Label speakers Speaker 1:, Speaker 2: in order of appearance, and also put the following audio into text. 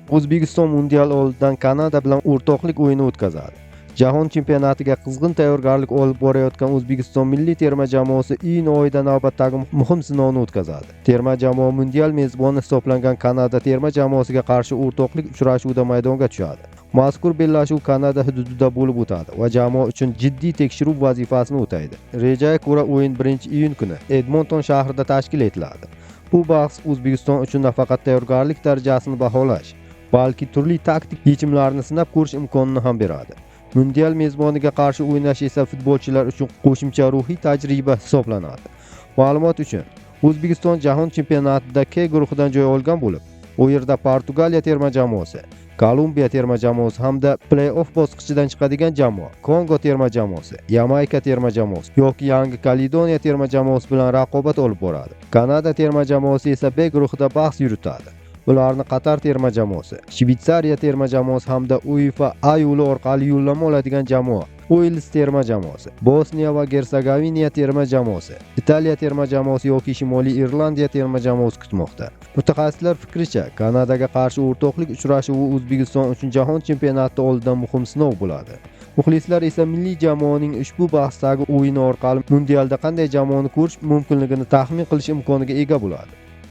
Speaker 1: O'zbekiston mundial oldidan Kanada bilan o'rtoqlik o'yini o'tkazadi. Jahon chempionatiga qizg'in tayyorgarlik olib borayotgan O'zbekiston milliy terma jamoasi iyun oyida navbatdagi muhim sinovni o'tkazadi. Terma jamoa mundial mezboni hisoblangan Kanada terma jamoasiga qarshi o'rtoqlik uchrashuvida maydonga tushadi. Mazkur bellashuv Kanada hududida bo'lib o'tadi va jamoa uchun jiddiy tekshiruv vazifasini o'taydi. Rejaga ko'ra o'yin 1-iyun kuni Edmonton shahrida tashkil etiladi. Bu bahs O'zbekiston uchun nafaqat tayyorgarlik darajasini baholash, balki turli taktik yechimlarni sinab ko'rish imkonini ham beradi. Mundial mezboniga qarshi o'ynash esa futbolchilar uchun qo'shimcha ruhiy tajriba hisoblanadi. Ma'lumot uchun, O'zbekiston jahon chempionatida K guruhidan joy olgan bo'lib, u yerda Portugaliya terma jamoasi, Kolumbiya terma jamoasi hamda play-off bosqichidan chiqadigan jamoa, Kongo terma jamoasi, Yamayka terma jamoasi yoki Yangi Kaledoniya terma jamoasi bilan raqobat olib boradi. Kanada terma jamoasi esa B guruhida bahs yuritadi. Ularni Qatar terma jamoasi, Shvetsariya terma jamoasi hamda UEFA A yo'li orqali yo'llanma oladigan jamoa, Uels terma jamoasi, Bosniya va Gersegovina terma jamoasi, Italiya terma jamoasi yoki Shimoliy Irlandiya terma jamoasi kutmoqda. Mutaxassislar fikricha, Kanadaga qarshi o'rtoqlik uchrashuvi O'zbekiston uchun jahon chempionati oldidan muhim sinov bo'ladi. Muxlislar esa milliy jamoaning ushbu bahsdagi o'yini orqali mundialda qanday jamoani ko'rish mumkinligini taxmin qilish imkoniga ega bo'ladi.